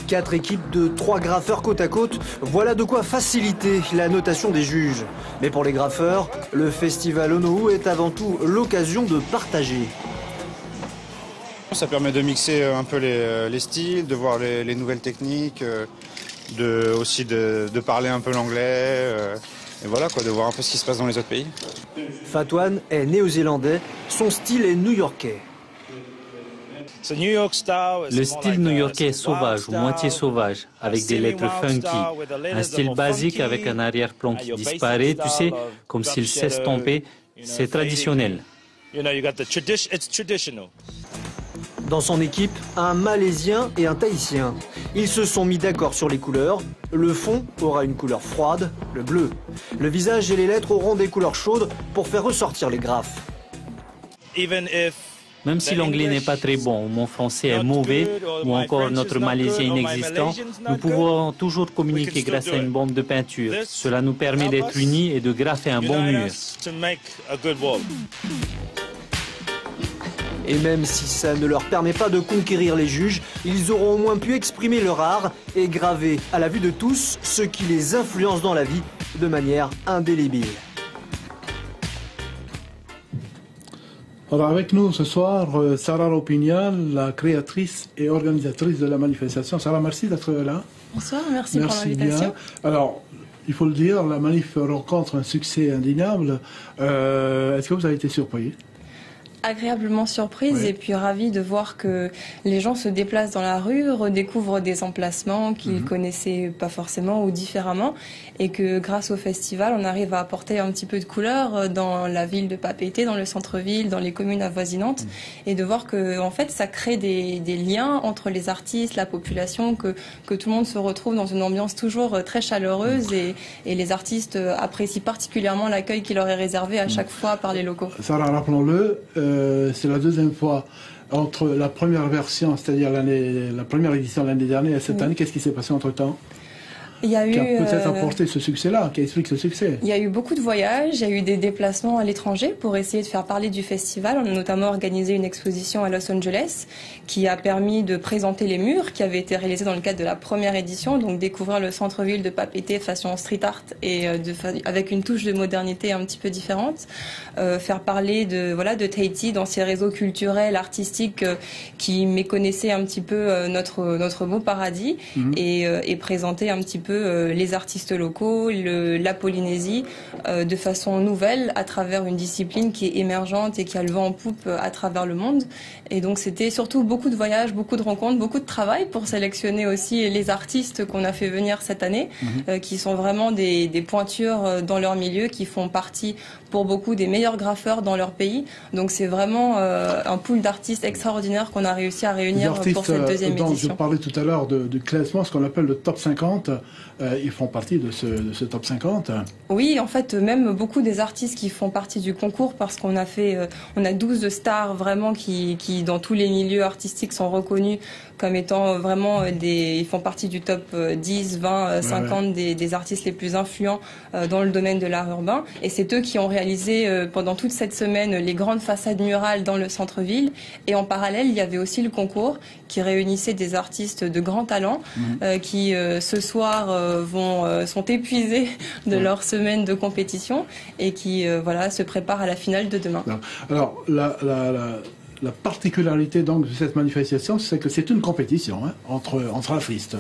4 équipes de 3 graffeurs côte à côte, voilà de quoi faciliter la notation des juges. Mais pour les graffeurs, le festival Onohu est avant tout l'occasion de partager. Ça permet de mixer un peu les styles, de voir les nouvelles techniques, aussi de parler un peu l'anglais, et voilà quoi, de voir un peu ce qui se passe dans les autres pays. Fatwan est néo-zélandais, son style est new-yorkais. Le style new-yorkais est sauvage ou moitié sauvage, avec des lettres funky. Un style basique avec un arrière-plan qui disparaît, tu sais, comme s'il s'estompait. C'est traditionnel. Dans son équipe, un Malaisien et un Tahitien. Ils se sont mis d'accord sur les couleurs. Le fond aura une couleur froide, le bleu. Le visage et les lettres auront des couleurs chaudes pour faire ressortir les graphes. Même si l'anglais n'est pas très bon, ou mon français est mauvais, ou encore notre malaisien inexistant, nous pouvons toujours communiquer grâce à une bombe de peinture. Cela nous permet d'être unis et de graffer un bon mur. Et même si ça ne leur permet pas de conquérir les juges, ils auront au moins pu exprimer leur art et graver à la vue de tous ce qui les influence dans la vie de manière indélébile. Alors avec nous ce soir, Sarah Ropignal, la créatrice et organisatrice de la manifestation. Sarah, merci d'être là. Bonsoir, merci pour l'invitation. Bien. Alors, il faut le dire, la manif rencontre un succès indéniable. Est-ce que vous avez été surpris ? Agréablement surprise et puis ravie de voir que les gens se déplacent dans la rue, redécouvrent des emplacements qu'ils connaissaient pas forcément ou différemment, et que grâce au festival, on arrive à apporter un petit peu de couleur dans la ville de Papeete, dans le centre-ville, dans les communes avoisinantes, et de voir que en fait ça crée des liens entre les artistes, la population, que tout le monde se retrouve dans une ambiance toujours très chaleureuse, et les artistes apprécient particulièrement l'accueil qui leur est réservé à chaque fois par les locaux. Sarah, rappelons-le, c'est la deuxième fois entre la première version, c'est-à-dire la première édition l'année dernière et cette année. Qu'est-ce qui s'est passé entre-temps ? Qui a peut-être apporté ce succès-là, qui explique ce succès. Il y a eu beaucoup de voyages, il y a eu des déplacements à l'étranger pour essayer de faire parler du festival. On a notamment organisé une exposition à Los Angeles qui a permis de présenter les murs qui avaient été réalisés dans le cadre de la première édition, donc découvrir le centre-ville de Papeete façon street art et avec une touche de modernité un petit peu différente. Faire parler de Tahiti dans ses réseaux culturels, artistiques qui méconnaissaient un petit peu notre beau paradis et présenter un petit peu les artistes locaux, la Polynésie, de façon nouvelle à travers une discipline qui est émergente et qui a le vent en poupe à travers le monde. Et donc c'était surtout beaucoup de voyages, beaucoup de rencontres, beaucoup de travail pour sélectionner aussi les artistes qu'on a fait venir cette année, qui sont vraiment des pointures dans leur milieu, qui font partie pour beaucoup des meilleurs graffeurs dans leur pays. Donc c'est vraiment un pool d'artistes extraordinaires qu'on a réussi à réunir pour cette deuxième édition. Je parlais tout à l'heure du classement, ce qu'on appelle le top 50. Ils font partie de ce top 50. Oui, en fait, même beaucoup des artistes qui font partie du concours, parce qu'on a on a 12 stars vraiment qui dans tous les milieux artistiques sont reconnus comme étant vraiment ils font partie du top 10, 20, 50 des artistes les plus influents dans le domaine de l'art urbain. Et c'est eux qui ont réalisé pendant toute cette semaine les grandes façades murales dans le centre-ville. Et en parallèle, il y avait aussi le concours qui réunissait des artistes de grand talent qui ce soir sont épuisés de leur semaine de compétition et qui se préparent à la finale de demain. Alors la particularité donc de cette manifestation, c'est que c'est une compétition entre artistes.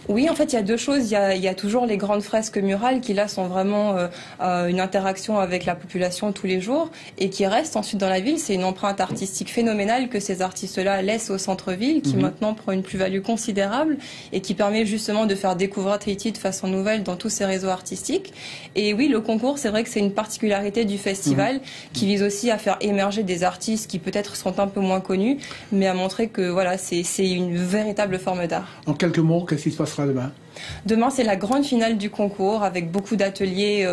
Oui, en fait, il y a deux choses. Il y a toujours les grandes fresques murales qui, là, sont vraiment une interaction avec la population tous les jours et qui restent ensuite dans la ville. C'est une empreinte artistique phénoménale que ces artistes-là laissent au centre-ville, qui maintenant prend une plus-value considérable et qui permet justement de faire découvrir Tahiti de façon nouvelle dans tous ces réseaux artistiques. Et oui, le concours, c'est vrai que c'est une particularité du festival qui vise aussi à faire émerger des artistes qui peut-être sont un peu moins connus, mais à montrer que voilà, c'est une véritable forme d'art. En quelques mots, qu'est-ce qui se passera demain ? Demain, c'est la grande finale du concours avec beaucoup d'ateliers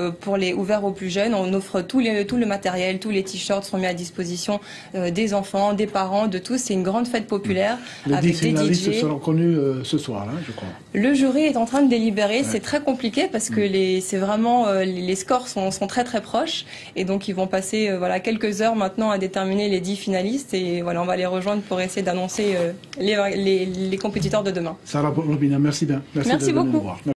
ouverts aux plus jeunes. On offre tout le matériel, tous les t-shirts sont mis à disposition des enfants, des parents, de tous. C'est une grande fête populaire avec des DJ. Seront connus ce soir, hein, je crois. Le jury est en train de délibérer. C'est très compliqué parce que c'est vraiment les scores sont très très proches et donc ils vont passer quelques heures maintenant à déterminer les 10 finalistes et on va les rejoindre pour essayer d'annoncer les compétiteurs de demain. Sarah Robina, merci bien. Merci beaucoup.